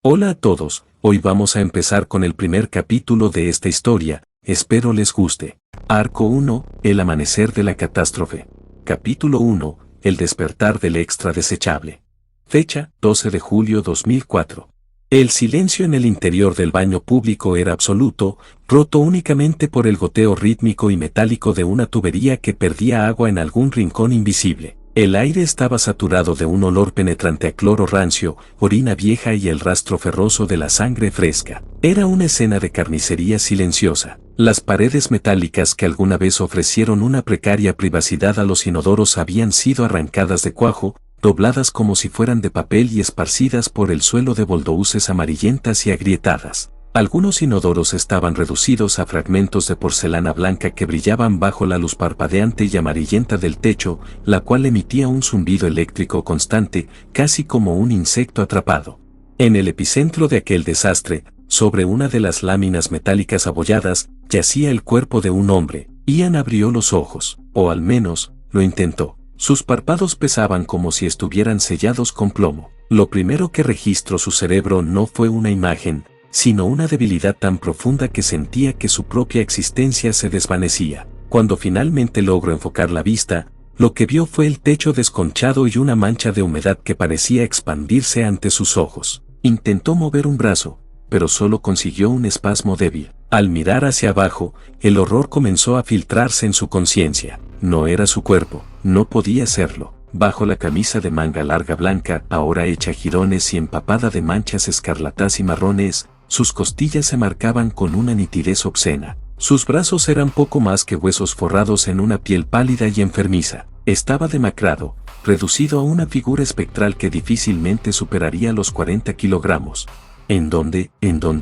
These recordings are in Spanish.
Hola a todos, hoy vamos a empezar con el primer capítulo de esta historia, espero les guste. Arco 1, el amanecer de la catástrofe. Capítulo 1, el despertar del extra desechable. Fecha, 12 de julio 2004. El silencio en el interior del baño público era absoluto, roto únicamente por el goteo rítmico y metálico de una tubería que perdía agua en algún rincón invisible. El aire estaba saturado de un olor penetrante a cloro rancio, orina vieja y el rastro ferroso de la sangre fresca. Era una escena de carnicería silenciosa. Las paredes metálicas que alguna vez ofrecieron una precaria privacidad a los inodoros habían sido arrancadas de cuajo, dobladas como si fueran de papel y esparcidas por el suelo de boldouces amarillentas y agrietadas. Algunos inodoros estaban reducidos a fragmentos de porcelana blanca que brillaban bajo la luz parpadeante y amarillenta del techo, la cual emitía un zumbido eléctrico constante, casi como un insecto atrapado. En el epicentro de aquel desastre, sobre una de las láminas metálicas abolladas, yacía el cuerpo de un hombre. Ian abrió los ojos, o al menos, lo intentó. Sus párpados pesaban como si estuvieran sellados con plomo. Lo primero que registró su cerebro no fue una imagen, sino una debilidad tan profunda que sentía que su propia existencia se desvanecía. Cuando finalmente logró enfocar la vista, lo que vio fue el techo desconchado y una mancha de humedad que parecía expandirse ante sus ojos. Intentó mover un brazo, pero solo consiguió un espasmo débil. Al mirar hacia abajo, el horror comenzó a filtrarse en su conciencia. No era su cuerpo, no podía serlo. Bajo la camisa de manga larga blanca, ahora hecha jirones y empapada de manchas escarlatas y marrones, sus costillas se marcaban con una nitidez obscena. Sus brazos eran poco más que huesos forrados en una piel pálida y enfermiza. Estaba demacrado, reducido a una figura espectral que difícilmente superaría los 40 kilogramos. ¿En dónde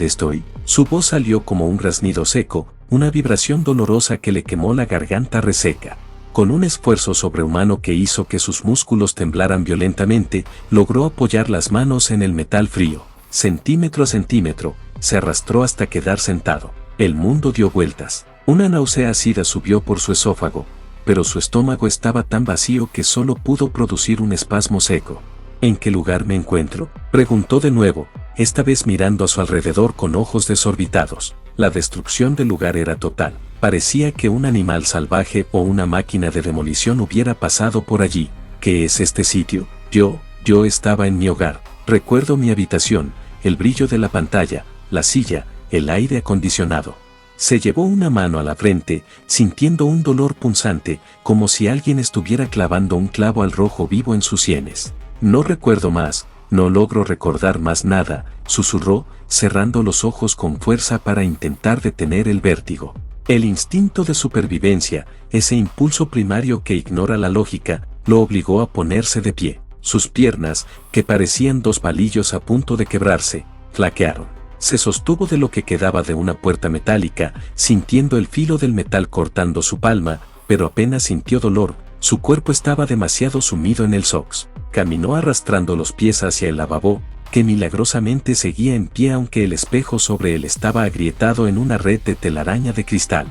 estoy? Su voz salió como un graznido seco, una vibración dolorosa que le quemó la garganta reseca. Con un esfuerzo sobrehumano que hizo que sus músculos temblaran violentamente, logró apoyar las manos en el metal frío. Centímetro a centímetro, se arrastró hasta quedar sentado. El mundo dio vueltas. Una náusea ácida subió por su esófago, pero su estómago estaba tan vacío que solo pudo producir un espasmo seco. ¿En qué lugar me encuentro?, preguntó de nuevo, esta vez mirando a su alrededor con ojos desorbitados. La destrucción del lugar era total. Parecía que un animal salvaje o una máquina de demolición hubiera pasado por allí. ¿Qué es este sitio? Yo estaba en mi hogar. Recuerdo mi habitación, el brillo de la pantalla, la silla, el aire acondicionado. Se llevó una mano a la frente, sintiendo un dolor punzante, como si alguien estuviera clavando un clavo al rojo vivo en sus sienes. No recuerdo más, no logro recordar más nada, susurró, cerrando los ojos con fuerza para intentar detener el vértigo. El instinto de supervivencia, ese impulso primario que ignora la lógica, lo obligó a ponerse de pie. Sus piernas, que parecían dos palillos a punto de quebrarse, flaquearon. Se sostuvo de lo que quedaba de una puerta metálica, sintiendo el filo del metal cortando su palma, pero apenas sintió dolor, su cuerpo estaba demasiado sumido en el SOX. Caminó arrastrando los pies hacia el lavabo, que milagrosamente seguía en pie aunque el espejo sobre él estaba agrietado en una red de telaraña de cristal.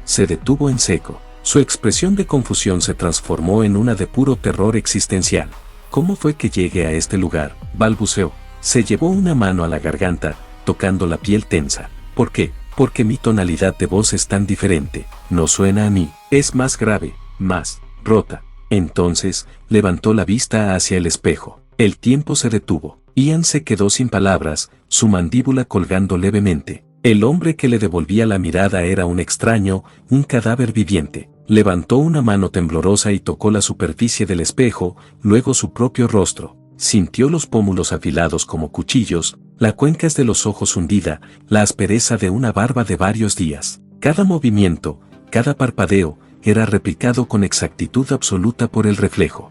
Se detuvo en seco. Su expresión de confusión se transformó en una de puro terror existencial. ¿Cómo fue que llegué a este lugar?, balbuceó. Se llevó una mano a la garganta, tocando la piel tensa. ¿Por qué? Porque mi tonalidad de voz es tan diferente. No suena a mí. Es más grave, más rota. Entonces, levantó la vista hacia el espejo. El tiempo se detuvo. Ian se quedó sin palabras, su mandíbula colgando levemente. El hombre que le devolvía la mirada era un extraño, un cadáver viviente. Levantó una mano temblorosa y tocó la superficie del espejo, luego su propio rostro. Sintió los pómulos afilados como cuchillos, las cuencas de los ojos hundida, la aspereza de una barba de varios días. Cada movimiento, cada parpadeo, era replicado con exactitud absoluta por el reflejo.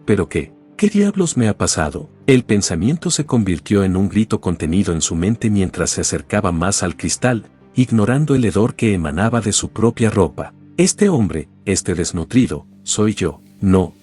¿Pero qué? ¿Qué diablos me ha pasado? El pensamiento se convirtió en un grito contenido en su mente mientras se acercaba más al cristal, ignorando el hedor que emanaba de su propia ropa. Este hombre, este desnutrido, soy yo. No,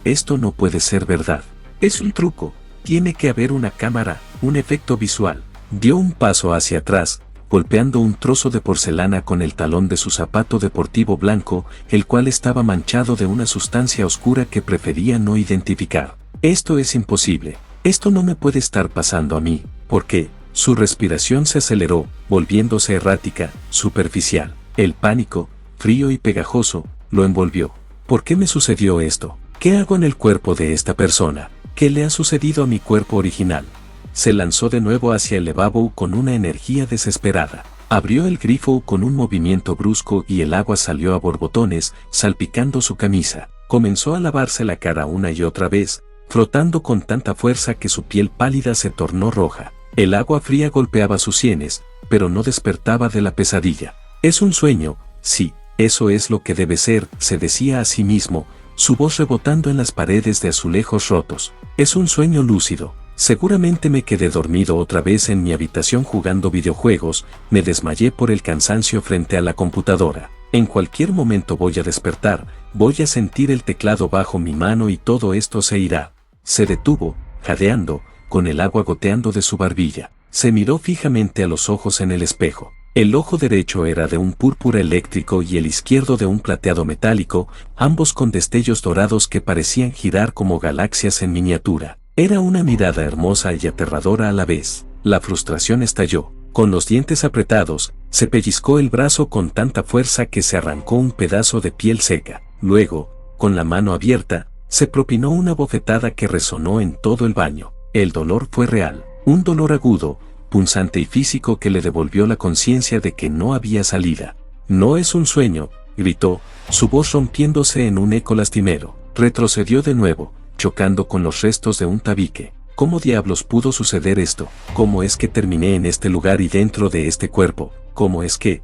esto no puede ser verdad. Es un truco. Tiene que haber una cámara, un efecto visual. Dio un paso hacia atrás, golpeando un trozo de porcelana con el talón de su zapato deportivo blanco, el cual estaba manchado de una sustancia oscura que prefería no identificar. Esto es imposible. Esto no me puede estar pasando a mí, porque su respiración se aceleró, volviéndose errática, superficial. El pánico, frío y pegajoso, lo envolvió. ¿Por qué me sucedió esto? ¿Qué hago en el cuerpo de esta persona? ¿Qué le ha sucedido a mi cuerpo original? Se lanzó de nuevo hacia el lavabo con una energía desesperada. Abrió el grifo con un movimiento brusco y el agua salió a borbotones, salpicando su camisa. Comenzó a lavarse la cara una y otra vez, frotando con tanta fuerza que su piel pálida se tornó roja. El agua fría golpeaba sus sienes, pero no despertaba de la pesadilla. Es un sueño, sí, eso es lo que debe ser, se decía a sí mismo, su voz rebotando en las paredes de azulejos rotos. Es un sueño lúcido. Seguramente me quedé dormido otra vez en mi habitación jugando videojuegos, me desmayé por el cansancio frente a la computadora. En cualquier momento voy a despertar, voy a sentir el teclado bajo mi mano y todo esto se irá. Se detuvo, jadeando, con el agua goteando de su barbilla. Se miró fijamente a los ojos en el espejo. El ojo derecho era de un púrpura eléctrico y el izquierdo de un plateado metálico, ambos con destellos dorados que parecían girar como galaxias en miniatura. Era una mirada hermosa y aterradora a la vez. La frustración estalló. Con los dientes apretados, se pellizcó el brazo con tanta fuerza que se arrancó un pedazo de piel seca. Luego, con la mano abierta, se propinó una bofetada que resonó en todo el baño. El dolor fue real. Un dolor agudo, punzante y físico que le devolvió la conciencia de que no había salida. «No es un sueño», gritó, su voz rompiéndose en un eco lastimero. Retrocedió de nuevo, chocando con los restos de un tabique. ¿Cómo diablos pudo suceder esto? ¿Cómo es que terminé en este lugar y dentro de este cuerpo? ¿Cómo es que...?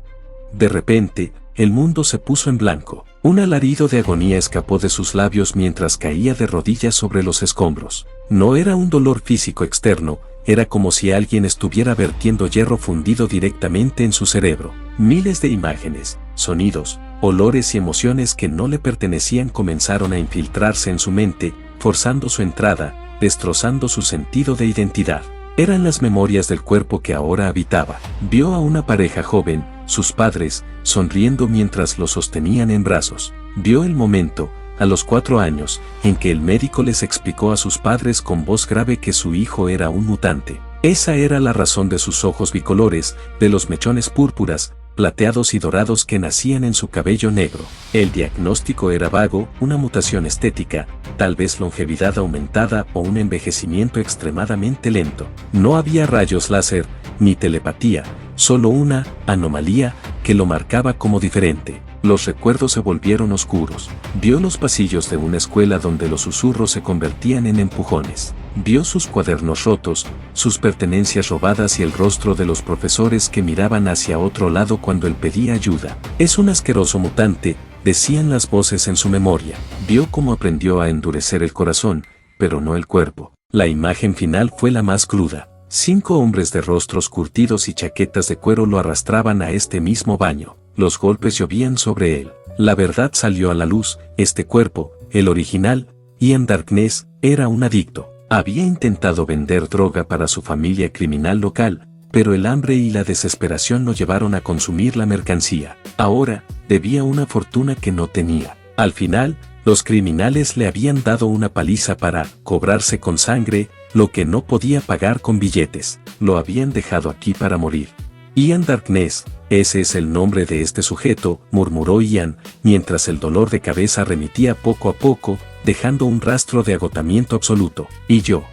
De repente, el mundo se puso en blanco. Un alarido de agonía escapó de sus labios mientras caía de rodillas sobre los escombros. No era un dolor físico externo, era como si alguien estuviera vertiendo hierro fundido directamente en su cerebro. Miles de imágenes, sonidos, olores y emociones que no le pertenecían comenzaron a infiltrarse en su mente, forzando su entrada, destrozando su sentido de identidad. Eran las memorias del cuerpo que ahora habitaba. Vio a una pareja joven, sus padres, sonriendo mientras lo sostenían en brazos. Vio el momento, a los 4 años, en que el médico les explicó a sus padres con voz grave que su hijo era un mutante. Esa era la razón de sus ojos bicolores, de los mechones púrpuras, plateados y dorados que nacían en su cabello negro. El diagnóstico era vago, una mutación estética, tal vez longevidad aumentada o un envejecimiento extremadamente lento. No había rayos láser, ni telepatía, solo una anomalía que lo marcaba como diferente. Los recuerdos se volvieron oscuros. Vio los pasillos de una escuela donde los susurros se convertían en empujones. Vio sus cuadernos rotos, sus pertenencias robadas y el rostro de los profesores que miraban hacia otro lado cuando él pedía ayuda. «Es un asqueroso mutante», decían las voces en su memoria. Vio cómo aprendió a endurecer el corazón, pero no el cuerpo. La imagen final fue la más cruda. 5 hombres de rostros curtidos y chaquetas de cuero lo arrastraban a este mismo baño. Los golpes llovían sobre él. La verdad salió a la luz. Este cuerpo, el original, Ian Darkness, era un adicto. Había intentado vender droga para su familia criminal local, pero el hambre y la desesperación lo llevaron a consumir la mercancía. Ahora, debía una fortuna que no tenía. Al final, los criminales le habían dado una paliza para cobrarse con sangre, lo que no podía pagar con billetes. Lo habían dejado aquí para morir. Ian Darkness, ese es el nombre de este sujeto, murmuró Ian, mientras el dolor de cabeza remitía poco a poco, dejando un rastro de agotamiento absoluto. Y yo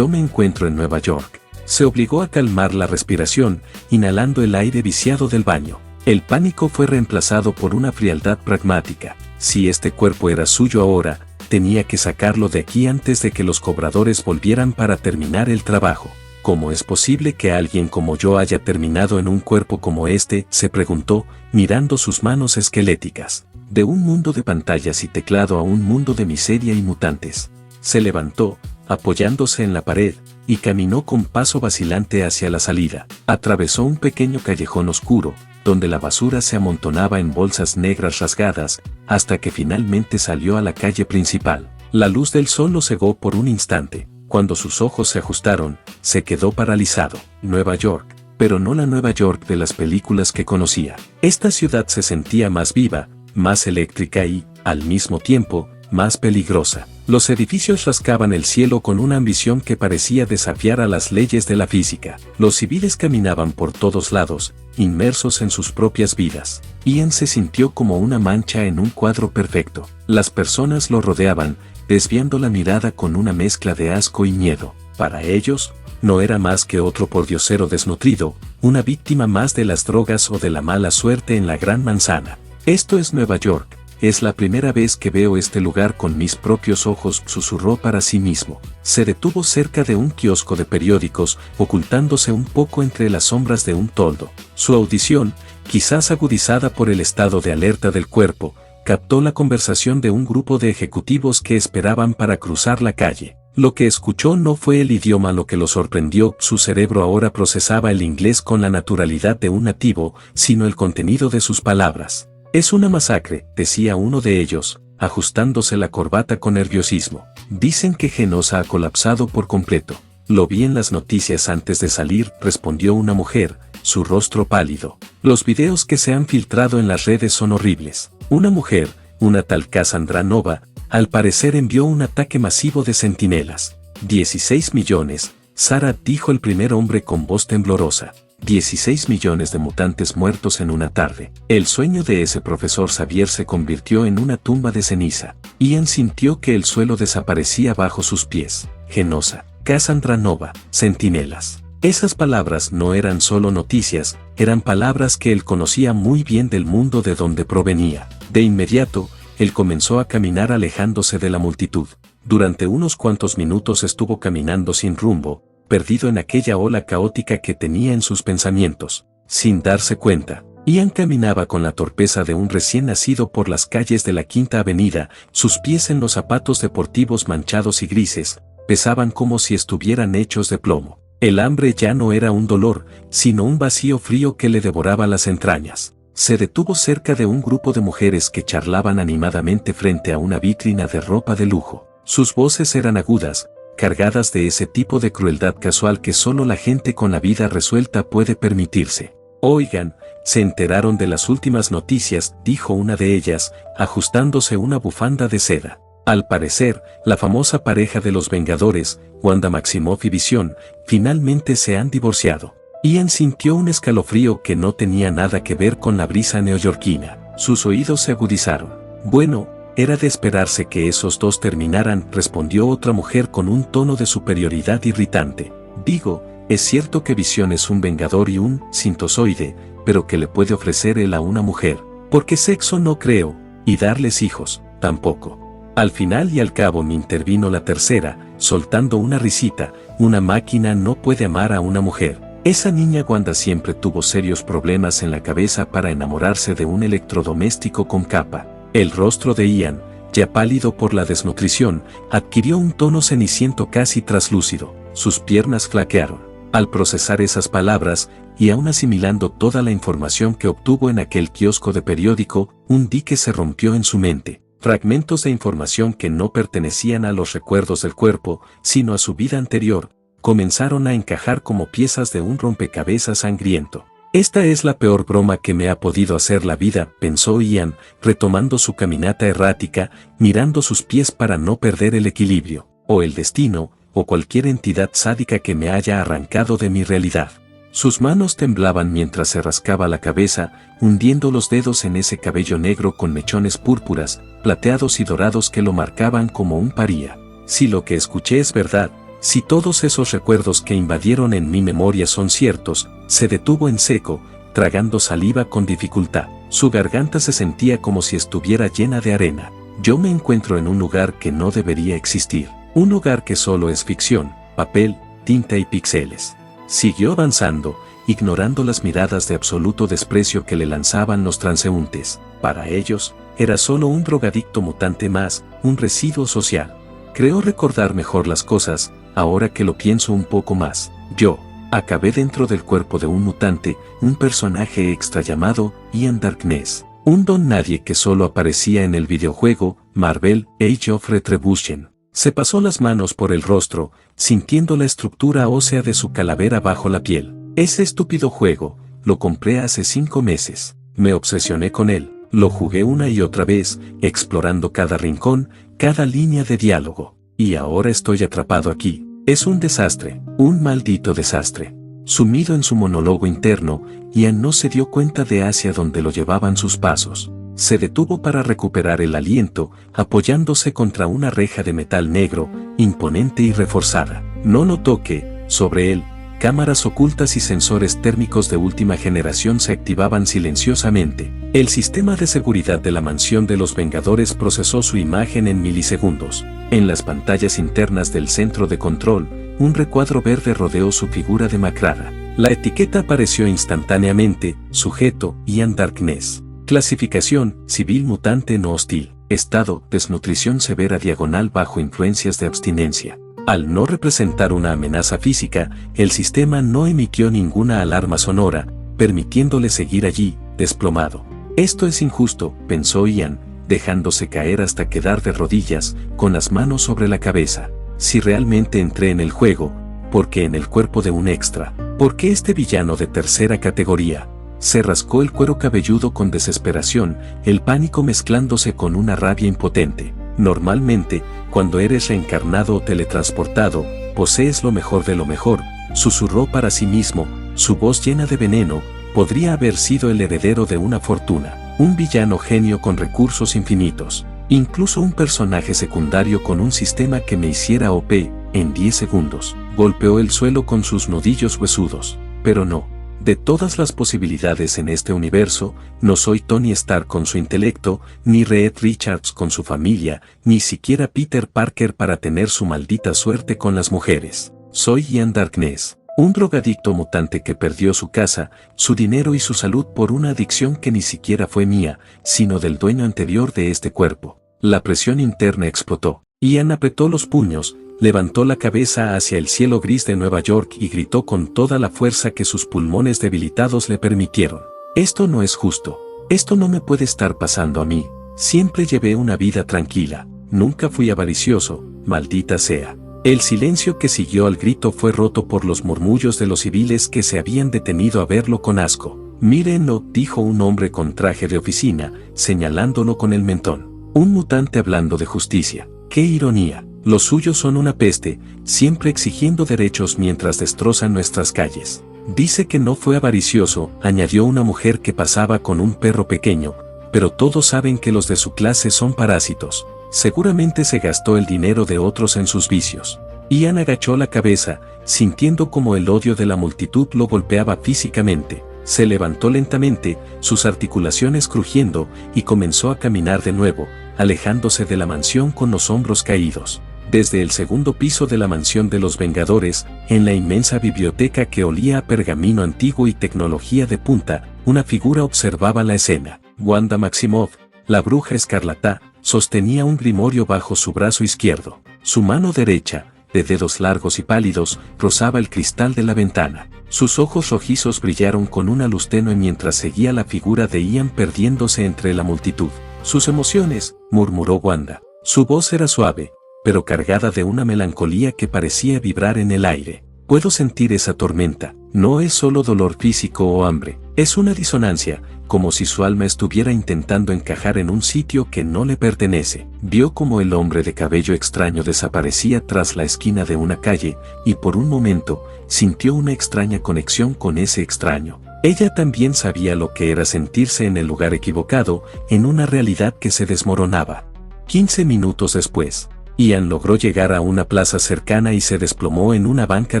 me encuentro en Nueva York. Se obligó a calmar la respiración, inhalando el aire viciado del baño. El pánico fue reemplazado por una frialdad pragmática. Si este cuerpo era suyo ahora, tenía que sacarlo de aquí antes de que los cobradores volvieran para terminar el trabajo. ¿Cómo es posible que alguien como yo haya terminado en un cuerpo como este?, se preguntó, mirando sus manos esqueléticas. De un mundo de pantallas y teclado a un mundo de miseria y mutantes. Se levantó, apoyándose en la pared, y caminó con paso vacilante hacia la salida. Atravesó un pequeño callejón oscuro, donde la basura se amontonaba en bolsas negras rasgadas, hasta que finalmente salió a la calle principal. La luz del sol lo cegó por un instante. Cuando sus ojos se ajustaron, se quedó paralizado. Nueva York, pero no la Nueva York de las películas que conocía. Esta ciudad se sentía más viva, más eléctrica y, al mismo tiempo, más peligrosa. Los edificios rascaban el cielo con una ambición que parecía desafiar a las leyes de la física. Los civiles caminaban por todos lados, inmersos en sus propias vidas. Ian se sintió como una mancha en un cuadro perfecto. Las personas lo rodeaban, desviando la mirada con una mezcla de asco y miedo. Para ellos, no era más que otro pordiosero desnutrido, una víctima más de las drogas o de la mala suerte en la Gran Manzana. Esto es Nueva York. Es la primera vez que veo este lugar con mis propios ojos, susurró para sí mismo. Se detuvo cerca de un kiosco de periódicos, ocultándose un poco entre las sombras de un toldo. Su audición, quizás agudizada por el estado de alerta del cuerpo, captó la conversación de un grupo de ejecutivos que esperaban para cruzar la calle. Lo que escuchó no fue el idioma lo que lo sorprendió, su cerebro ahora procesaba el inglés con la naturalidad de un nativo, sino el contenido de sus palabras. Es una masacre, decía uno de ellos, ajustándose la corbata con nerviosismo. Dicen que Genosa ha colapsado por completo. Lo vi en las noticias antes de salir, respondió una mujer, su rostro pálido. Los videos que se han filtrado en las redes son horribles. Una mujer, una tal Cassandra Nova, al parecer envió un ataque masivo de centinelas. 16 millones, Sarah dijo el primer hombre con voz temblorosa. 16 millones de mutantes muertos en una tarde. El sueño de ese profesor Xavier se convirtió en una tumba de ceniza. Ian sintió que el suelo desaparecía bajo sus pies. Genosa, Cassandra Nova, centinelas. Esas palabras no eran solo noticias, eran palabras que él conocía muy bien del mundo de donde provenía. De inmediato, él comenzó a caminar alejándose de la multitud. Durante unos cuantos minutos estuvo caminando sin rumbo, perdido en aquella ola caótica que tenía en sus pensamientos. Sin darse cuenta, Ian caminaba con la torpeza de un recién nacido por las calles de la Quinta Avenida, sus pies en los zapatos deportivos manchados y grises, pesaban como si estuvieran hechos de plomo. El hambre ya no era un dolor, sino un vacío frío que le devoraba las entrañas. Se detuvo cerca de un grupo de mujeres que charlaban animadamente frente a una vitrina de ropa de lujo. Sus voces eran agudas, cargadas de ese tipo de crueldad casual que solo la gente con la vida resuelta puede permitirse. Oigan, se enteraron de las últimas noticias, dijo una de ellas, ajustándose una bufanda de seda. Al parecer, la famosa pareja de los Vengadores, Wanda Maximoff y Visión, finalmente se han divorciado. Ian sintió un escalofrío que no tenía nada que ver con la brisa neoyorquina. Sus oídos se agudizaron. Bueno, era de esperarse que esos dos terminaran, respondió otra mujer con un tono de superioridad irritante. Digo, es cierto que Visión es un vengador y un sintozoide, pero ¿qué le puede ofrecer él a una mujer? Porque sexo no creo, y darles hijos, tampoco. Al final y al cabo me intervino la tercera, soltando una risita, una máquina no puede amar a una mujer. Esa niña Wanda siempre tuvo serios problemas en la cabeza para enamorarse de un electrodoméstico con capa. El rostro de Ian, ya pálido por la desnutrición, adquirió un tono ceniciento casi traslúcido. Sus piernas flaquearon. Al procesar esas palabras, y aún asimilando toda la información que obtuvo en aquel kiosco de periódico, un dique se rompió en su mente. Fragmentos de información que no pertenecían a los recuerdos del cuerpo, sino a su vida anterior, comenzaron a encajar como piezas de un rompecabezas sangriento. Esta es la peor broma que me ha podido hacer la vida, pensó Ian, retomando su caminata errática, mirando sus pies para no perder el equilibrio, o el destino, o cualquier entidad sádica que me haya arrancado de mi realidad. Sus manos temblaban mientras se rascaba la cabeza, hundiendo los dedos en ese cabello negro con mechones púrpuras, plateados y dorados que lo marcaban como un paría. Si lo que escuché es verdad, si todos esos recuerdos que invadieron en mi memoria son ciertos, se detuvo en seco, tragando saliva con dificultad. Su garganta se sentía como si estuviera llena de arena. Yo me encuentro en un lugar que no debería existir. Un lugar que solo es ficción, papel, tinta y píxeles. Siguió avanzando, ignorando las miradas de absoluto desprecio que le lanzaban los transeúntes. Para ellos, era solo un drogadicto mutante más, un residuo social. Creo recordar mejor las cosas, ahora que lo pienso un poco más. Yo acabé dentro del cuerpo de un mutante, un personaje extra llamado Ian Darkness. Un don nadie que solo aparecía en el videojuego Marvel Age of Retribution. Se pasó las manos por el rostro, sintiendo la estructura ósea de su calavera bajo la piel. Ese estúpido juego, lo compré hace 5 meses. Me obsesioné con él. Lo jugué una y otra vez, explorando cada rincón, cada línea de diálogo. Y ahora estoy atrapado aquí. Es un desastre, un maldito desastre. Sumido en su monólogo interno, Ian no se dio cuenta de hacia dónde lo llevaban sus pasos. Se detuvo para recuperar el aliento, apoyándose contra una reja de metal negro, imponente y reforzada. No notó que, sobre él, cámaras ocultas y sensores térmicos de última generación se activaban silenciosamente. El sistema de seguridad de la mansión de los Vengadores procesó su imagen en milisegundos. En las pantallas internas del centro de control, un recuadro verde rodeó su figura demacrada. La etiqueta apareció instantáneamente: sujeto, Ian Darkness. Clasificación: civil mutante no hostil. Estado: desnutrición severa / bajo influencias de abstinencia. Al no representar una amenaza física, el sistema no emitió ninguna alarma sonora, permitiéndole seguir allí, desplomado. Esto es injusto, pensó Ian, dejándose caer hasta quedar de rodillas, con las manos sobre la cabeza. Si realmente entré en el juego, ¿por qué en el cuerpo de un extra? ¿Por qué este villano de tercera categoría? Se rascó el cuero cabelludo con desesperación, el pánico mezclándose con una rabia impotente. Normalmente, cuando eres reencarnado o teletransportado, posees lo mejor de lo mejor, susurró para sí mismo, su voz llena de veneno. Podría haber sido el heredero de una fortuna, un villano genio con recursos infinitos, incluso un personaje secundario con un sistema que me hiciera OP, en 10 segundos. Golpeó el suelo con sus nudillos huesudos, pero no. De todas las posibilidades en este universo, no soy Tony Stark con su intelecto, ni Reed Richards con su familia, ni siquiera Peter Parker para tener su maldita suerte con las mujeres. Soy Ian Darkness, un drogadicto mutante que perdió su casa, su dinero y su salud por una adicción que ni siquiera fue mía, sino del dueño anterior de este cuerpo. La presión interna explotó. Ian apretó los puños, levantó la cabeza hacia el cielo gris de Nueva York y gritó con toda la fuerza que sus pulmones debilitados le permitieron. Esto no es justo. Esto no me puede estar pasando a mí. Siempre llevé una vida tranquila. Nunca fui avaricioso, maldita sea. El silencio que siguió al grito fue roto por los murmullos de los civiles que se habían detenido a verlo con asco. Mírenlo, dijo un hombre con traje de oficina, señalándolo con el mentón. Un mutante hablando de justicia. ¡Qué ironía! Los suyos son una peste, siempre exigiendo derechos mientras destrozan nuestras calles. Dice que no fue avaricioso, añadió una mujer que pasaba con un perro pequeño, pero todos saben que los de su clase son parásitos. Seguramente se gastó el dinero de otros en sus vicios. Ian agachó la cabeza, sintiendo como el odio de la multitud lo golpeaba físicamente. Se levantó lentamente, sus articulaciones crujiendo, y comenzó a caminar de nuevo, alejándose de la mansión con los hombros caídos. Desde el segundo piso de la mansión de los Vengadores, en la inmensa biblioteca que olía a pergamino antiguo y tecnología de punta, una figura observaba la escena. Wanda Maximoff, la bruja escarlata, sostenía un grimorio bajo su brazo izquierdo. Su mano derecha, de dedos largos y pálidos, rozaba el cristal de la ventana. Sus ojos rojizos brillaron con una luz tenue mientras seguía la figura de Ian perdiéndose entre la multitud. Sus emociones, murmuró Wanda. Su voz era suave, pero cargada de una melancolía que parecía vibrar en el aire. Puedo sentir esa tormenta. No es solo dolor físico o hambre, es una disonancia, como si su alma estuviera intentando encajar en un sitio que no le pertenece. Vio como el hombre de cabello extraño desaparecía tras la esquina de una calle, y por un momento, sintió una extraña conexión con ese extraño. Ella también sabía lo que era sentirse en el lugar equivocado, en una realidad que se desmoronaba. 15 minutos después, Ian logró llegar a una plaza cercana y se desplomó en una banca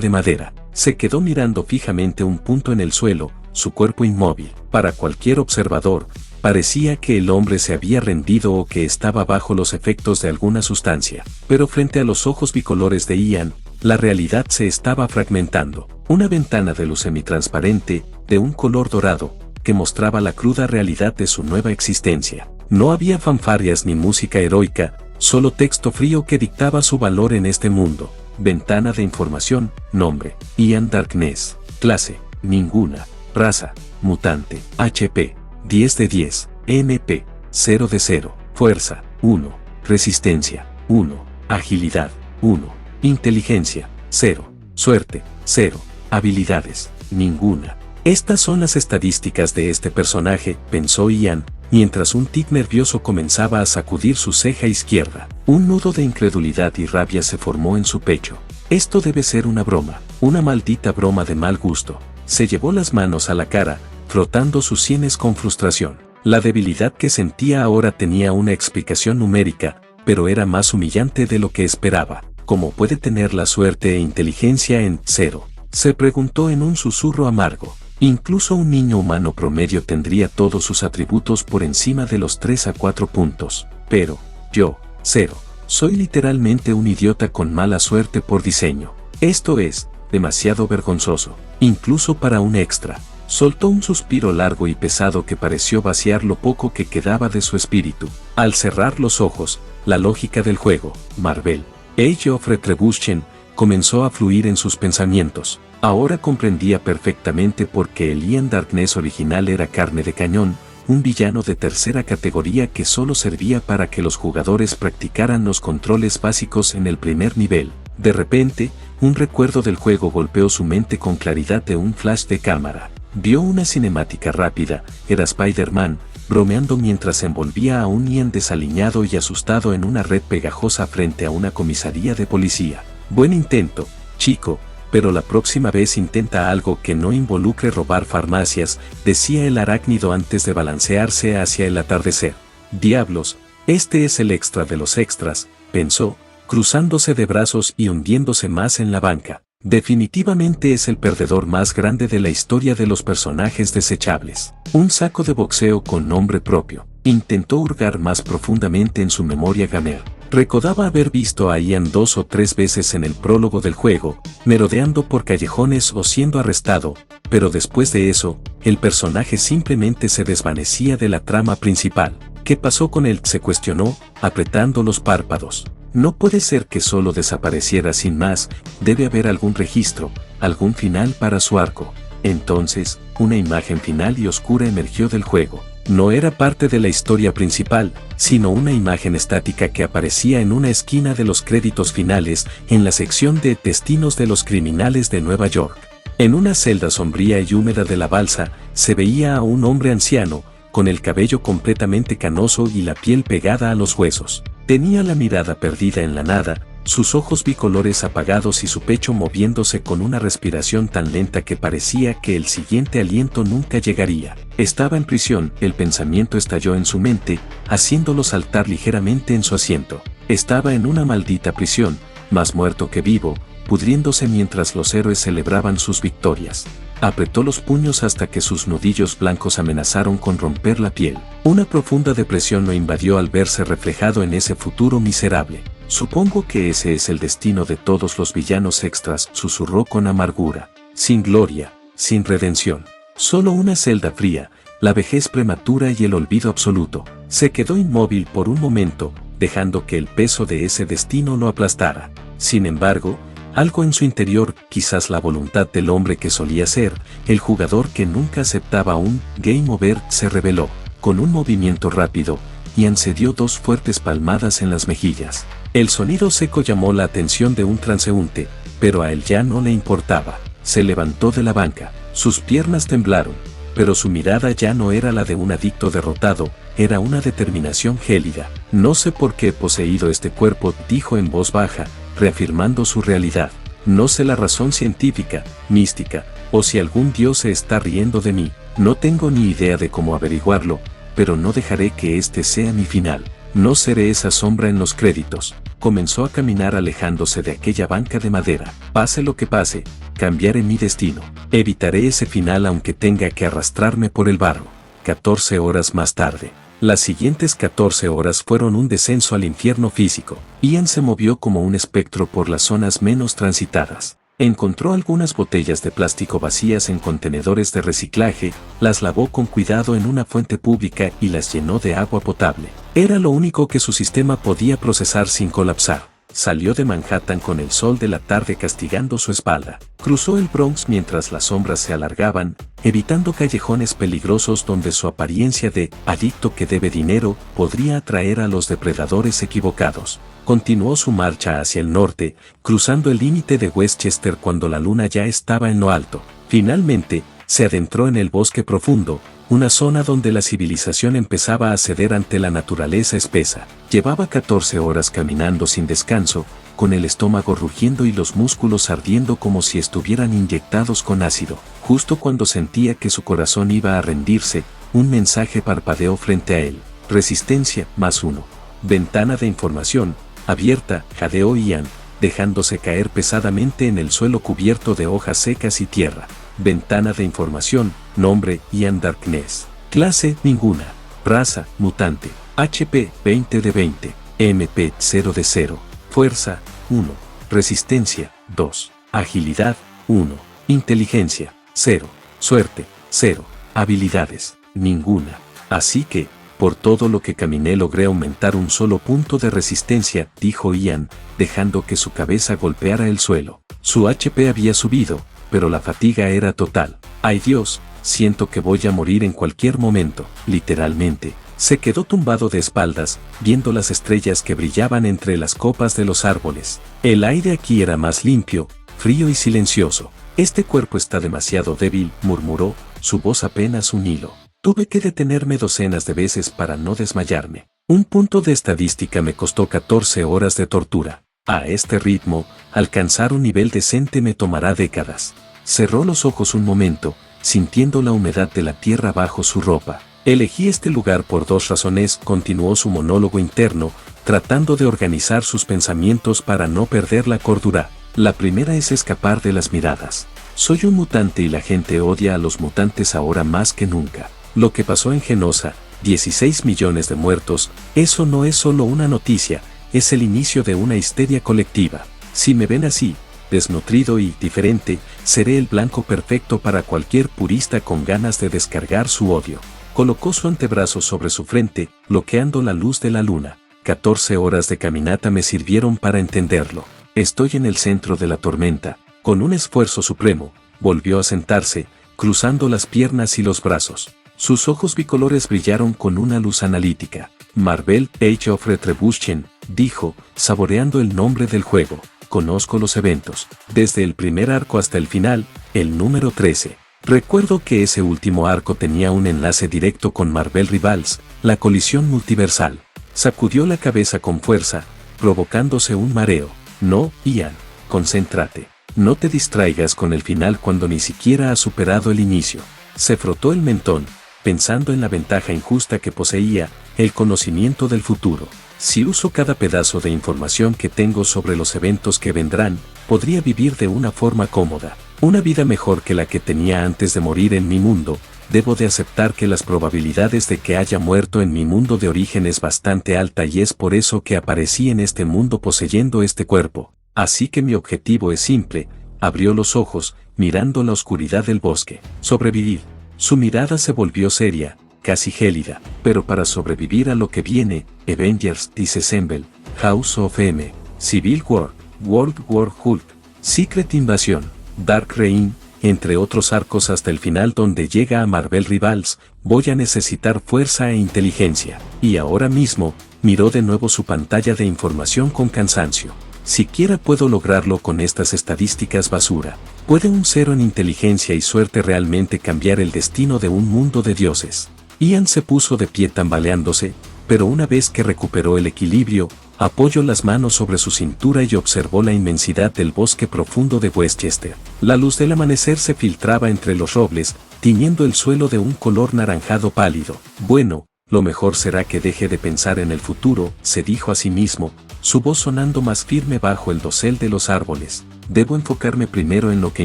de madera. Se quedó mirando fijamente un punto en el suelo, su cuerpo inmóvil. Para cualquier observador, parecía que el hombre se había rendido o que estaba bajo los efectos de alguna sustancia. Pero frente a los ojos bicolores de Ian, la realidad se estaba fragmentando. Una ventana de luz semitransparente, de un color dorado, que mostraba la cruda realidad de su nueva existencia. No había fanfarrias ni música heroica, solo texto frío que dictaba su valor en este mundo. Ventana de información, nombre, Ian Darkness, clase, ninguna, raza, mutante, HP, 10 de 10, MP, 0 de 0, fuerza, 1, resistencia, 1, agilidad, 1, inteligencia, 0, suerte, 0, habilidades, ninguna. Estas son las estadísticas de este personaje, pensó Ian, mientras un tic nervioso comenzaba a sacudir su ceja izquierda. Un nudo de incredulidad y rabia se formó en su pecho. Esto debe ser una broma, una maldita broma de mal gusto. Se llevó las manos a la cara, frotando sus sienes con frustración. La debilidad que sentía ahora tenía una explicación numérica, pero era más humillante de lo que esperaba. ¿Cómo puede tener la suerte e inteligencia en 0? Se preguntó en un susurro amargo. Incluso un niño humano promedio tendría todos sus atributos por encima de los 3 a 4 puntos. Pero, yo, 0. Soy literalmente un idiota con mala suerte por diseño. Esto es demasiado vergonzoso, incluso para un extra. Soltó un suspiro largo y pesado que pareció vaciar lo poco que quedaba de su espíritu. Al cerrar los ojos, la lógica del juego, Marvel, Age of Retribution, comenzó a fluir en sus pensamientos. Ahora comprendía perfectamente por qué el Ian Darkness original era carne de cañón, un villano de tercera categoría que solo servía para que los jugadores practicaran los controles básicos en el primer nivel. De repente, un recuerdo del juego golpeó su mente con claridad de un flash de cámara. Vio una cinemática rápida, era Spider-Man, bromeando mientras envolvía a un Ian desaliñado y asustado en una red pegajosa frente a una comisaría de policía. Buen intento, chico, pero la próxima vez intenta algo que no involucre robar farmacias, decía el arácnido antes de balancearse hacia el atardecer. Diablos, este es el extra de los extras, pensó, cruzándose de brazos y hundiéndose más en la banca. Definitivamente es el perdedor más grande de la historia de los personajes desechables. Un saco de boxeo con nombre propio. Intentó hurgar más profundamente en su memoria gamer. Recordaba haber visto a Ian 2 o 3 veces en el prólogo del juego, merodeando por callejones o siendo arrestado, pero después de eso, el personaje simplemente se desvanecía de la trama principal. ¿Qué pasó con él?, se cuestionó, apretando los párpados. No puede ser que solo desapareciera sin más, debe haber algún registro, algún final para su arco. Entonces, una imagen final y oscura emergió del juego. No era parte de la historia principal, sino una imagen estática que aparecía en una esquina de los créditos finales, en la sección de Destinos de los Criminales de Nueva York. En una celda sombría y húmeda de la balsa, se veía a un hombre anciano, con el cabello completamente canoso y la piel pegada a los huesos. Tenía la mirada perdida en la nada, sus ojos bicolores apagados y su pecho moviéndose con una respiración tan lenta que parecía que el siguiente aliento nunca llegaría. Estaba en prisión, el pensamiento estalló en su mente, haciéndolo saltar ligeramente en su asiento. Estaba en una maldita prisión, más muerto que vivo, pudriéndose mientras los héroes celebraban sus victorias. Apretó los puños hasta que sus nudillos blancos amenazaron con romper la piel. Una profunda depresión lo invadió al verse reflejado en ese futuro miserable. Supongo que ese es el destino de todos los villanos extras, susurró con amargura. Sin gloria, sin redención. Solo una celda fría, la vejez prematura y el olvido absoluto. Se quedó inmóvil por un momento, dejando que el peso de ese destino lo aplastara. Sin embargo, algo en su interior, quizás la voluntad del hombre que solía ser, el jugador que nunca aceptaba un game over, se reveló. Con un movimiento rápido, Ian se dio 2 fuertes palmadas en las mejillas. El sonido seco llamó la atención de un transeúnte, pero a él ya no le importaba. Se levantó de la banca, sus piernas temblaron, pero su mirada ya no era la de un adicto derrotado, era una determinación gélida. No sé por qué he poseído este cuerpo, dijo en voz baja, reafirmando su realidad. No sé la razón científica, mística, o si algún dios se está riendo de mí. No tengo ni idea de cómo averiguarlo, pero no dejaré que este sea mi final. No seré esa sombra en los créditos. Comenzó a caminar alejándose de aquella banca de madera. Pase lo que pase, cambiaré mi destino. Evitaré ese final aunque tenga que arrastrarme por el barro. 14 horas más tarde. Las siguientes 14 horas fueron un descenso al infierno físico. Ian se movió como un espectro por las zonas menos transitadas. Encontró algunas botellas de plástico vacías en contenedores de reciclaje, las lavó con cuidado en una fuente pública y las llenó de agua potable. Era lo único que su sistema podía procesar sin colapsar. Salió de Manhattan con el sol de la tarde castigando su espalda. Cruzó el Bronx mientras las sombras se alargaban, evitando callejones peligrosos donde su apariencia de adicto que debe dinero podría atraer a los depredadores equivocados. Continuó su marcha hacia el norte, cruzando el límite de Westchester cuando la luna ya estaba en lo alto. Finalmente, se adentró en el bosque profundo, una zona donde la civilización empezaba a ceder ante la naturaleza espesa. Llevaba 14 horas caminando sin descanso, con el estómago rugiendo y los músculos ardiendo como si estuvieran inyectados con ácido. Justo cuando sentía que su corazón iba a rendirse, un mensaje parpadeó frente a él. Resistencia, +1. Ventana de información, abierta, jadeó Ian, dejándose caer pesadamente en el suelo cubierto de hojas secas y tierra. Ventana de información, nombre, Ian Darkness. Clase, ninguna. Raza, mutante. HP, 20 de 20. MP, 0 de 0. Fuerza, 1. Resistencia, 2. Agilidad, 1. Inteligencia, 0. Suerte, 0. Habilidades, ninguna. Así que, por todo lo que caminé logré aumentar un solo punto de resistencia, dijo Ian, dejando que su cabeza golpeara el suelo. Su HP había subido, pero la fatiga era total. ¡Ay Dios! Siento que voy a morir en cualquier momento. Literalmente, se quedó tumbado de espaldas, viendo las estrellas que brillaban entre las copas de los árboles. El aire aquí era más limpio, frío y silencioso. Este cuerpo está demasiado débil, murmuró, su voz apenas un hilo. Tuve que detenerme docenas de veces para no desmayarme. Un punto de estadística me costó 14 horas de tortura. A este ritmo, alcanzar un nivel decente me tomará décadas. Cerró los ojos un momento, sintiendo la humedad de la tierra bajo su ropa. Elegí este lugar por 2 razones, continuó su monólogo interno, tratando de organizar sus pensamientos para no perder la cordura. La primera es escapar de las miradas. Soy un mutante y la gente odia a los mutantes ahora más que nunca. Lo que pasó en Genosa, 16 millones de muertos, eso no es solo una noticia, es el inicio de una histeria colectiva. Si me ven así, desnutrido y diferente, seré el blanco perfecto para cualquier purista con ganas de descargar su odio. Colocó su antebrazo sobre su frente, bloqueando la luz de la luna. 14 horas de caminata me sirvieron para entenderlo. Estoy en el centro de la tormenta. Con un esfuerzo supremo, volvió a sentarse, cruzando las piernas y los brazos. Sus ojos bicolores brillaron con una luz analítica. Marvel Age of Retribution, dijo, saboreando el nombre del juego. Conozco los eventos, desde el primer arco hasta el final, el número 13. Recuerdo que ese último arco tenía un enlace directo con Marvel Rivals, la colisión multiversal. Sacudió la cabeza con fuerza, provocándose un mareo. No, Ian, concéntrate. No te distraigas con el final cuando ni siquiera has superado el inicio. Se frotó el mentón, pensando en la ventaja injusta que poseía, el conocimiento del futuro. Si uso cada pedazo de información que tengo sobre los eventos que vendrán, podría vivir de una forma cómoda. Una vida mejor que la que tenía antes de morir en mi mundo. Debo de aceptar que las probabilidades de que haya muerto en mi mundo de origen es bastante alta y es por eso que aparecí en este mundo poseyendo este cuerpo. Así que mi objetivo es simple. Abrió los ojos, mirando la oscuridad del bosque. Sobrevivir. Su mirada se volvió seria, casi gélida. Pero para sobrevivir a lo que viene, Avengers Disassemble, House of M, Civil War, World War Hulk, Secret Invasion, Dark Reign, entre otros arcos hasta el final donde llega a Marvel Rivals, voy a necesitar fuerza e inteligencia. Y ahora mismo, miró de nuevo su pantalla de información con cansancio. Siquiera puedo lograrlo con estas estadísticas basura. ¿Puede un 0 en inteligencia y suerte realmente cambiar el destino de un mundo de dioses? Ian se puso de pie tambaleándose, pero una vez que recuperó el equilibrio, apoyó las manos sobre su cintura y observó la inmensidad del bosque profundo de Westchester. La luz del amanecer se filtraba entre los robles, tiñendo el suelo de un color naranjado pálido. Bueno, lo mejor será que deje de pensar en el futuro, se dijo a sí mismo, su voz sonando más firme bajo el dosel de los árboles. Debo enfocarme primero en lo que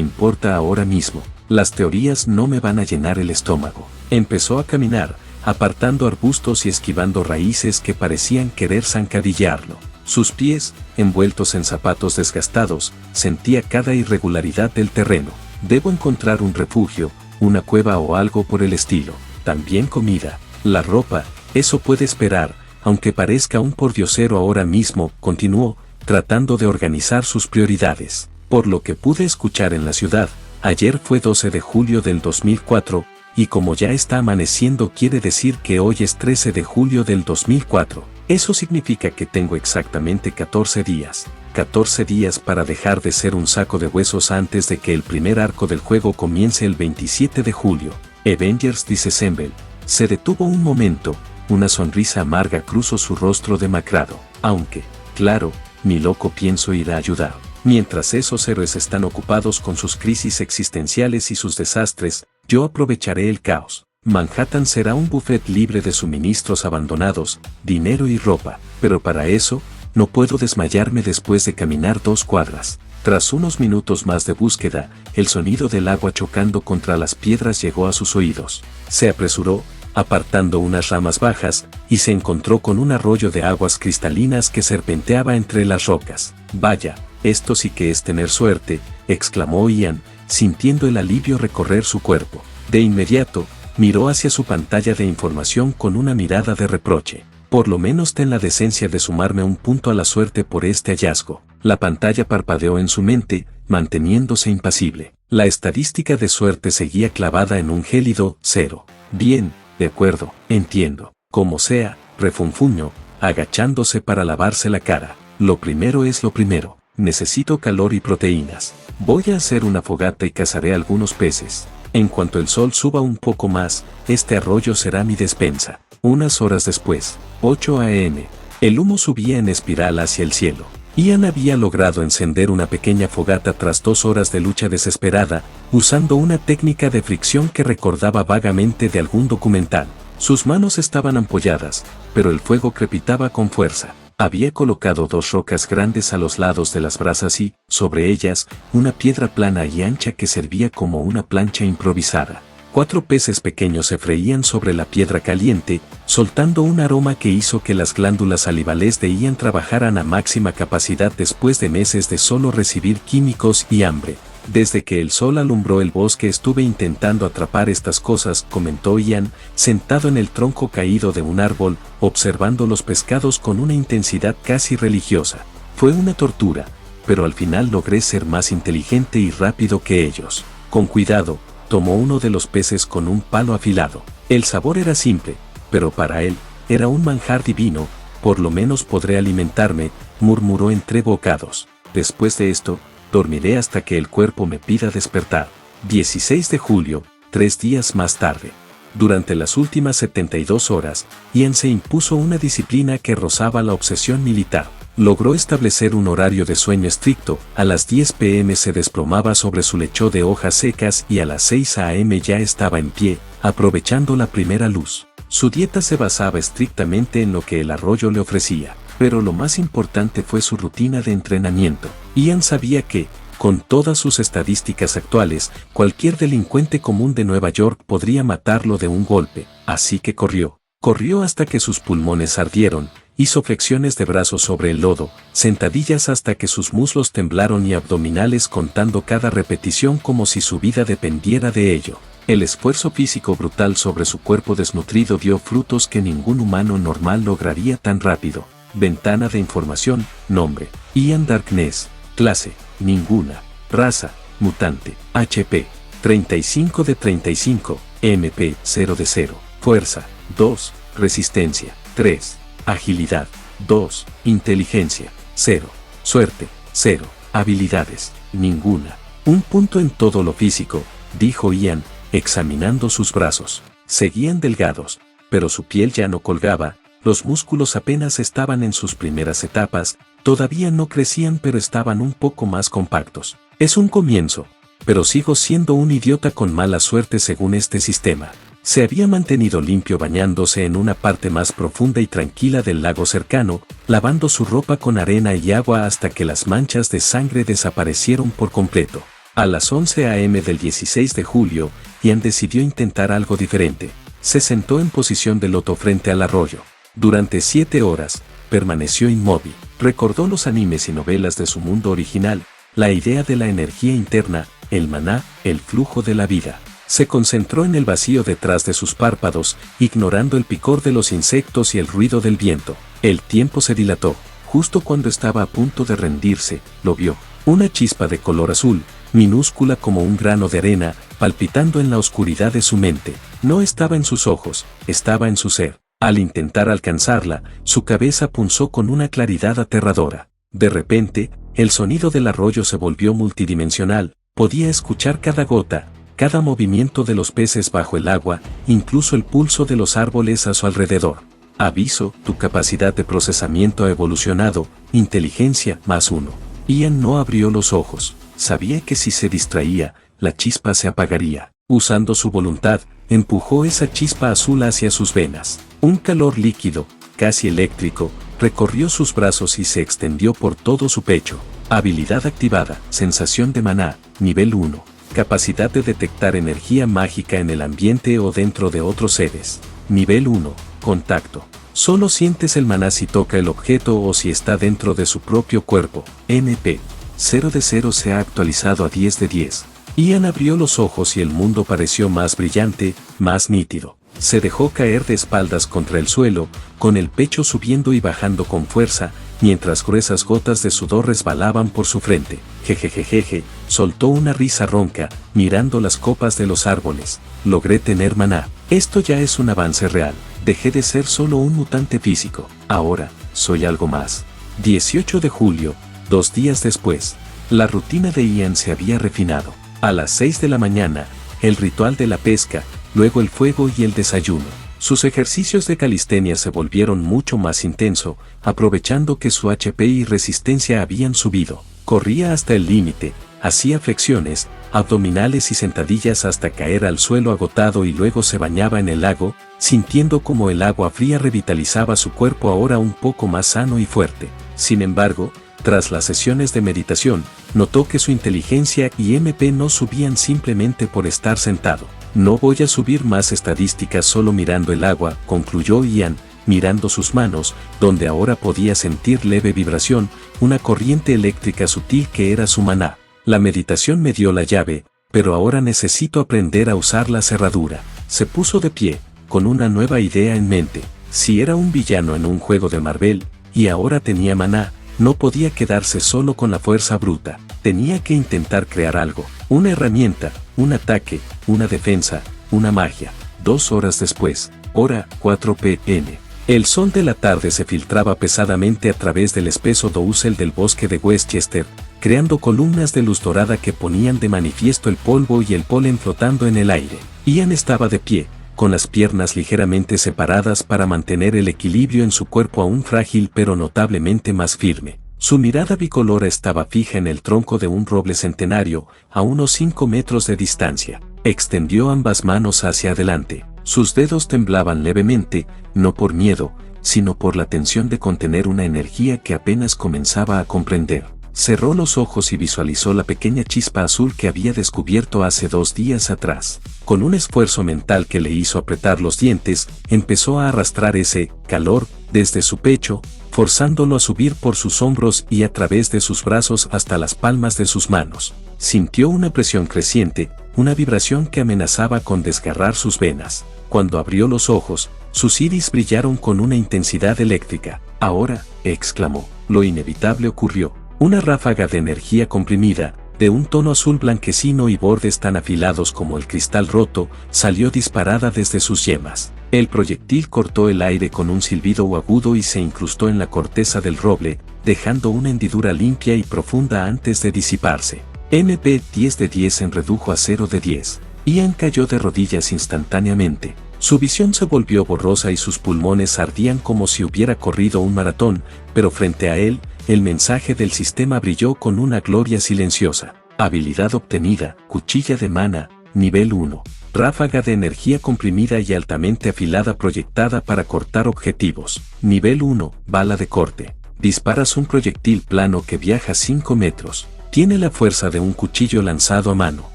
importa ahora mismo. Las teorías no me van a llenar el estómago. Empezó a caminar, apartando arbustos y esquivando raíces que parecían querer zancadillarlo. Sus pies, envueltos en zapatos desgastados, sentía cada irregularidad del terreno. Debo encontrar un refugio, una cueva o algo por el estilo. También comida. La ropa, eso puede esperar, aunque parezca un pordiosero ahora mismo, continuó, tratando de organizar sus prioridades. Por lo que pude escuchar en la ciudad, ayer fue 12 de julio del 2004, y como ya está amaneciendo quiere decir que hoy es 13 de julio del 2004. Eso significa que tengo exactamente 14 días. 14 días para dejar de ser un saco de huesos antes de que el primer arco del juego comience el 27 de julio. Avengers Disassemble. Se detuvo un momento, una sonrisa amarga cruzó su rostro demacrado. Aunque, claro, mi loco pienso ir a ayudar. Mientras esos héroes están ocupados con sus crisis existenciales y sus desastres, yo aprovecharé el caos. Manhattan será un buffet libre de suministros abandonados, dinero y ropa, pero para eso, no puedo desmayarme después de caminar 2 cuadras. Tras unos minutos más de búsqueda, el sonido del agua chocando contra las piedras llegó a sus oídos. Se apresuró, apartando unas ramas bajas, y se encontró con un arroyo de aguas cristalinas que serpenteaba entre las rocas. Vaya, esto sí que es tener suerte, exclamó Ian, sintiendo el alivio recorrer su cuerpo. De inmediato, miró hacia su pantalla de información con una mirada de reproche. Por lo menos ten la decencia de sumarme un punto a la suerte por este hallazgo. La pantalla parpadeó en su mente, manteniéndose impasible. La estadística de suerte seguía clavada en un gélido 0. Bien, de acuerdo, entiendo. Como sea, refunfuñó, agachándose para lavarse la cara. Lo primero es lo primero. Necesito calor y proteínas. Voy a hacer una fogata y cazaré algunos peces. En cuanto el sol suba un poco más, este arroyo será mi despensa. Unas horas después, 8 a.m., el humo subía en espiral hacia el cielo. Ian había logrado encender una pequeña fogata tras 2 horas de lucha desesperada, usando una técnica de fricción que recordaba vagamente de algún documental. Sus manos estaban ampolladas, pero el fuego crepitaba con fuerza. Había colocado 2 rocas grandes a los lados de las brasas y, sobre ellas, una piedra plana y ancha que servía como una plancha improvisada. 4 peces pequeños se freían sobre la piedra caliente, soltando un aroma que hizo que las glándulas salivales de Ian trabajaran a máxima capacidad después de meses de solo recibir químicos y hambre. Desde que el sol alumbró el bosque estuve intentando atrapar estas cosas, comentó Ian, sentado en el tronco caído de un árbol, observando los pescados con una intensidad casi religiosa. Fue una tortura, pero al final logré ser más inteligente y rápido que ellos. Con cuidado, tomó uno de los peces con un palo afilado. El sabor era simple, pero para él, era un manjar divino. Por lo menos podré alimentarme, murmuró entre bocados. Después de esto, dormiré hasta que el cuerpo me pida despertar. 16 de julio, 3 días más tarde. Durante las últimas 72 horas, Ian se impuso una disciplina que rozaba la obsesión militar. Logró establecer un horario de sueño estricto, a las 10 p.m. se desplomaba sobre su lecho de hojas secas y a las 6 a.m. ya estaba en pie, aprovechando la primera luz. Su dieta se basaba estrictamente en lo que el arroyo le ofrecía, pero lo más importante fue su rutina de entrenamiento. Ian sabía que, con todas sus estadísticas actuales, cualquier delincuente común de Nueva York podría matarlo de un golpe, así que corrió. Corrió hasta que sus pulmones ardieron, hizo flexiones de brazos sobre el lodo, sentadillas hasta que sus muslos temblaron y abdominales contando cada repetición como si su vida dependiera de ello. El esfuerzo físico brutal sobre su cuerpo desnutrido dio frutos que ningún humano normal lograría tan rápido. Ventana de información, nombre, Ian Darkness, clase, ninguna, raza, mutante, HP, 35 de 35, MP, 0 de 0, fuerza, 2, resistencia, 3, agilidad, 2, inteligencia, 0, suerte, 0, habilidades, ninguna. Un punto en todo lo físico, dijo Ian, examinando sus brazos. Seguían delgados, pero su piel ya no colgaba, los músculos apenas estaban en sus primeras etapas, todavía no crecían pero estaban un poco más compactos. Es un comienzo, pero sigo siendo un idiota con mala suerte según este sistema. Se había mantenido limpio bañándose en una parte más profunda y tranquila del lago cercano, lavando su ropa con arena y agua hasta que las manchas de sangre desaparecieron por completo. A las 11 a.m. del 16 de julio, Ian decidió intentar algo diferente. Se sentó en posición de loto frente al arroyo. Durante 7 horas, permaneció inmóvil. Recordó los animes y novelas de su mundo original, la idea de la energía interna, el maná, el flujo de la vida. Se concentró en el vacío detrás de sus párpados, ignorando el picor de los insectos y el ruido del viento. El tiempo se dilató. Justo cuando estaba a punto de rendirse, lo vio. Una chispa de color azul, minúscula como un grano de arena, palpitando en la oscuridad de su mente. No estaba en sus ojos, estaba en su ser. Al intentar alcanzarla, su cabeza punzó con una claridad aterradora. De repente, el sonido del arroyo se volvió multidimensional, podía escuchar cada gota, cada movimiento de los peces bajo el agua, incluso el pulso de los árboles a su alrededor. Aviso, tu capacidad de procesamiento ha evolucionado, inteligencia +1. Ian no abrió los ojos. Sabía que si se distraía, la chispa se apagaría. Usando su voluntad, empujó esa chispa azul hacia sus venas. Un calor líquido, casi eléctrico, recorrió sus brazos y se extendió por todo su pecho. Habilidad activada, sensación de maná, nivel 1. Capacidad de detectar energía mágica en el ambiente o dentro de otros seres. Nivel 1, contacto. Solo sientes el maná si toca el objeto o si está dentro de su propio cuerpo. MP. 0 de 0 se ha actualizado a 10 de 10. Ian abrió los ojos y el mundo pareció más brillante, más nítido. Se dejó caer de espaldas contra el suelo, con el pecho subiendo y bajando con fuerza, mientras gruesas gotas de sudor resbalaban por su frente. Jejejejeje, soltó una risa ronca, mirando las copas de los árboles. Logré tener maná. Esto ya es un avance real. Dejé de ser solo un mutante físico. Ahora, soy algo más. 18 de julio, 2 días después. La rutina de Ian se había refinado. A las 6 de la mañana, el ritual de la pesca, luego el fuego y el desayuno. Sus ejercicios de calistenia se volvieron mucho más intenso, aprovechando que su HP y resistencia habían subido. Corría hasta el límite, hacía flexiones, abdominales y sentadillas hasta caer al suelo agotado y luego se bañaba en el lago, sintiendo como el agua fría revitalizaba su cuerpo ahora un poco más sano y fuerte. Sin embargo, tras las sesiones de meditación, notó que su inteligencia y MP no subían simplemente por estar sentado. No voy a subir más estadísticas solo mirando el agua, concluyó Ian, mirando sus manos, donde ahora podía sentir leve vibración, una corriente eléctrica sutil que era su maná. La meditación me dio la llave, pero ahora necesito aprender a usar la cerradura. Se puso de pie, con una nueva idea en mente. Si era un villano en un juego de Marvel, y ahora tenía maná, no podía quedarse solo con la fuerza bruta. Tenía que intentar crear algo, una herramienta, un ataque, una defensa, una magia. 2 horas después, hora 4 p.m. El sol de la tarde se filtraba pesadamente a través del espeso dosel del bosque de Westchester, creando columnas de luz dorada que ponían de manifiesto el polvo y el polen flotando en el aire. Ian estaba de pie, con las piernas ligeramente separadas para mantener el equilibrio en su cuerpo aún frágil pero notablemente más firme. Su mirada bicolora estaba fija en el tronco de un roble centenario, a unos 5 metros de distancia. Extendió ambas manos hacia adelante. Sus dedos temblaban levemente, no por miedo, sino por la tensión de contener una energía que apenas comenzaba a comprender. Cerró los ojos y visualizó la pequeña chispa azul que había descubierto hace 2 días atrás. Con un esfuerzo mental que le hizo apretar los dientes, empezó a arrastrar ese calor desde su pecho, forzándolo a subir por sus hombros y a través de sus brazos hasta las palmas de sus manos. Sintió una presión creciente, una vibración que amenazaba con desgarrar sus venas. Cuando abrió los ojos, sus iris brillaron con una intensidad eléctrica. Ahora, exclamó, lo inevitable ocurrió. Una ráfaga de energía comprimida, de un tono azul blanquecino y bordes tan afilados como el cristal roto, salió disparada desde sus yemas. El proyectil cortó el aire con un silbido agudo y se incrustó en la corteza del roble, dejando una hendidura limpia y profunda antes de disiparse. MP 10 de 10 se redujo a 0 de 10. Ian cayó de rodillas instantáneamente. Su visión se volvió borrosa y sus pulmones ardían como si hubiera corrido un maratón, pero frente a él, el mensaje del sistema brilló con una gloria silenciosa. Habilidad obtenida, cuchilla de mana, nivel 1. Ráfaga de energía comprimida y altamente afilada proyectada para cortar objetivos. Nivel 1, bala de corte. Disparas un proyectil plano que viaja 5 metros. Tiene la fuerza de un cuchillo lanzado a mano.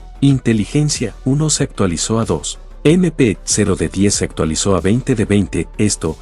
Inteligencia 1 se actualizó a 2. MP 0 de 10 se actualizó a 20 de 20. Esto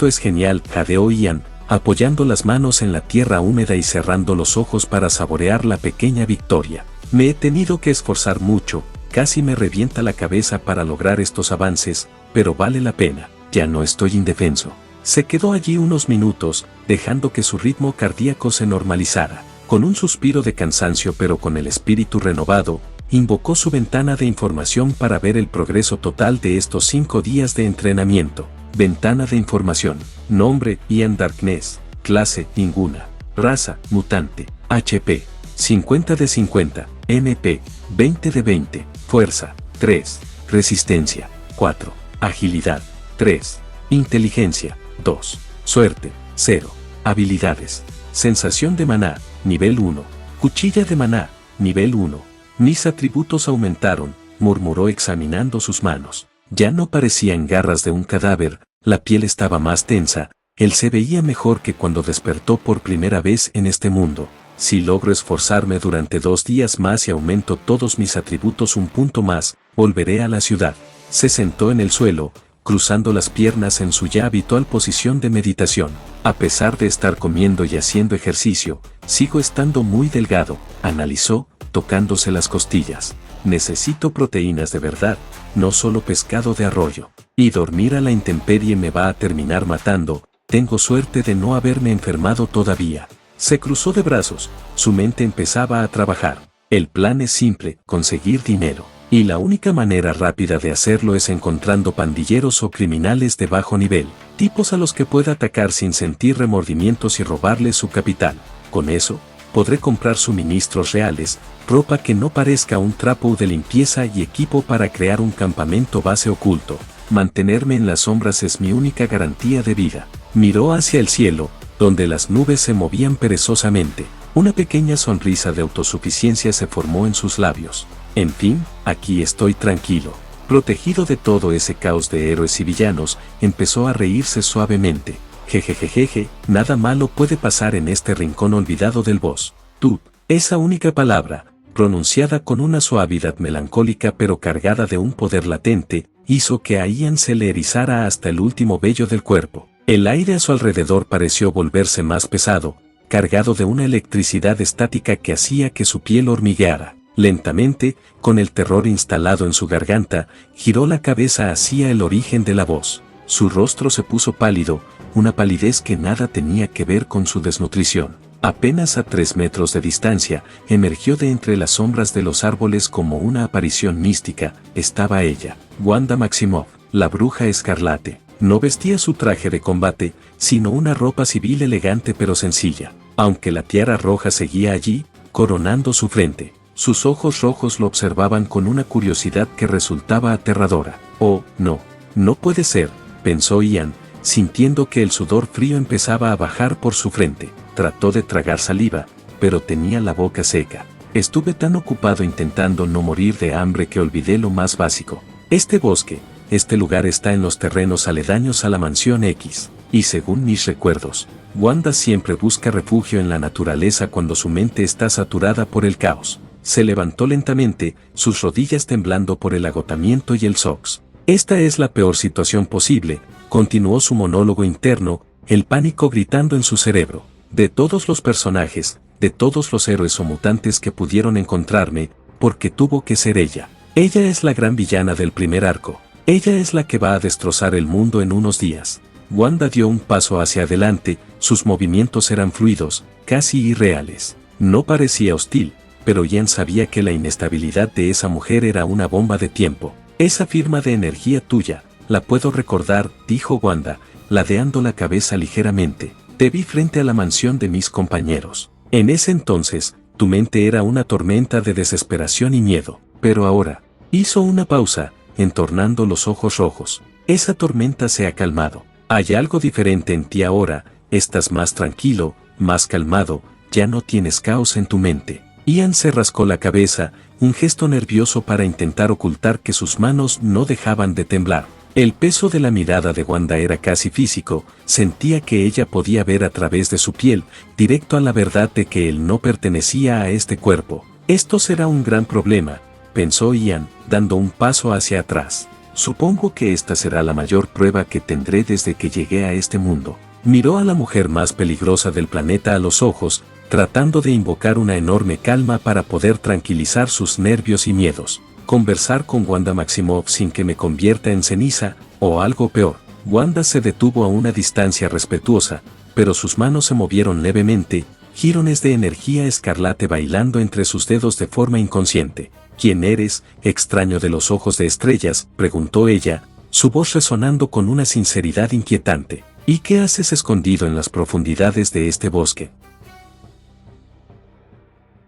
es genial, jadeó Ian, apoyando las manos en la tierra húmeda y cerrando los ojos para saborear la pequeña victoria. Me he tenido que esforzar mucho, casi me revienta la cabeza para lograr estos avances, pero vale la pena, ya no estoy indefenso. Se quedó allí unos minutos, dejando que su ritmo cardíaco se normalizara. Con un suspiro de cansancio pero con el espíritu renovado, invocó su ventana de información para ver el progreso total de estos 5 días de entrenamiento. Ventana de información. Nombre, Ian Darkness. Clase, ninguna. Raza, mutante. HP, 50 de 50. MP, 20 de 20. fuerza, 3, resistencia, 4, agilidad, 3, inteligencia, 2, suerte, 0, habilidades, sensación de maná, nivel 1, cuchilla de maná, nivel 1, mis atributos aumentaron, murmuró examinando sus manos. Ya no parecían garras de un cadáver, la piel estaba más tensa, él se veía mejor que cuando despertó por primera vez en este mundo. Si logro esforzarme durante 2 días más y aumento todos mis atributos un punto más, volveré a la ciudad. Se sentó en el suelo, cruzando las piernas en su ya habitual posición de meditación. A pesar de estar comiendo y haciendo ejercicio, sigo estando muy delgado, analizó, tocándose las costillas. Necesito proteínas de verdad, no solo pescado de arroyo. Y dormir a la intemperie me va a terminar matando, tengo suerte de no haberme enfermado todavía. Se cruzó de brazos, su mente empezaba a trabajar. El plan es simple, conseguir dinero. Y la única manera rápida de hacerlo es encontrando pandilleros o criminales de bajo nivel, tipos a los que pueda atacar sin sentir remordimientos y robarles su capital. Con eso, podré comprar suministros reales, ropa que no parezca un trapo de limpieza y equipo para crear un campamento base oculto. Mantenerme en las sombras es mi única garantía de vida. Miró hacia el cielo, donde las nubes se movían perezosamente. Una pequeña sonrisa de autosuficiencia se formó en sus labios. En fin, aquí estoy tranquilo. Protegido de todo ese caos de héroes y villanos, empezó a reírse suavemente. Jejejejeje, nada malo puede pasar en este rincón olvidado del bosque. Tú, esa única palabra, pronunciada con una suavidad melancólica pero cargada de un poder latente, hizo que a Ian se le erizara hasta el último vello del cuerpo. El aire a su alrededor pareció volverse más pesado, cargado de una electricidad estática que hacía que su piel hormigueara. Lentamente, con el terror instalado en su garganta, giró la cabeza hacia el origen de la voz. Su rostro se puso pálido, una palidez que nada tenía que ver con su desnutrición. Apenas a 3 metros de distancia, emergió de entre las sombras de los árboles como una aparición mística. Estaba ella, Wanda Maximoff, la bruja escarlate. No vestía su traje de combate, sino una ropa civil elegante pero sencilla. Aunque la tiara roja seguía allí, coronando su frente. Sus ojos rojos lo observaban con una curiosidad que resultaba aterradora. Oh, no, no puede ser, pensó Ian, sintiendo que el sudor frío empezaba a bajar por su frente. Trató de tragar saliva, pero tenía la boca seca. Estuve tan ocupado intentando no morir de hambre que olvidé lo más básico. Este lugar está en los terrenos aledaños a la mansión X, y según mis recuerdos, Wanda siempre busca refugio en la naturaleza cuando su mente está saturada por el caos. Se levantó lentamente, sus rodillas temblando por el agotamiento y el SOX. Esta es la peor situación posible, continuó su monólogo interno, el pánico gritando en su cerebro. De todos los personajes, de todos los héroes o mutantes que pudieron encontrarme, porque tuvo que ser ella. Ella es la gran villana del primer arco. Ella es la que va a destrozar el mundo en unos días. Wanda dio un paso hacia adelante, sus movimientos eran fluidos, casi irreales. No parecía hostil, pero Ian sabía que la inestabilidad de esa mujer era una bomba de tiempo. Esa firma de energía tuya, la puedo recordar, dijo Wanda, ladeando la cabeza ligeramente. Te vi frente a la mansión de mis compañeros. En ese entonces, tu mente era una tormenta de desesperación y miedo. Pero ahora, hizo una pausa, entornando los ojos rojos. Esa tormenta se ha calmado. Hay algo diferente en ti ahora, estás más tranquilo, más calmado, ya no tienes caos en tu mente. Ian se rascó la cabeza, un gesto nervioso para intentar ocultar que sus manos no dejaban de temblar. El peso de la mirada de Wanda era casi físico, sentía que ella podía ver a través de su piel, directo a la verdad de que él no pertenecía a este cuerpo. Esto será un gran problema, pensó Ian, dando un paso hacia atrás. Supongo que esta será la mayor prueba que tendré desde que llegué a este mundo. Miró a la mujer más peligrosa del planeta a los ojos, tratando de invocar una enorme calma para poder tranquilizar sus nervios y miedos. Conversar con Wanda Maximoff sin que me convierta en ceniza, o algo peor. Wanda se detuvo a una distancia respetuosa, pero sus manos se movieron levemente, jirones de energía escarlate bailando entre sus dedos de forma inconsciente. ¿Quién eres, extraño de los ojos de estrellas?, preguntó ella, su voz resonando con una sinceridad inquietante. ¿Y qué haces escondido en las profundidades de este bosque?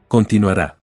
Continuará.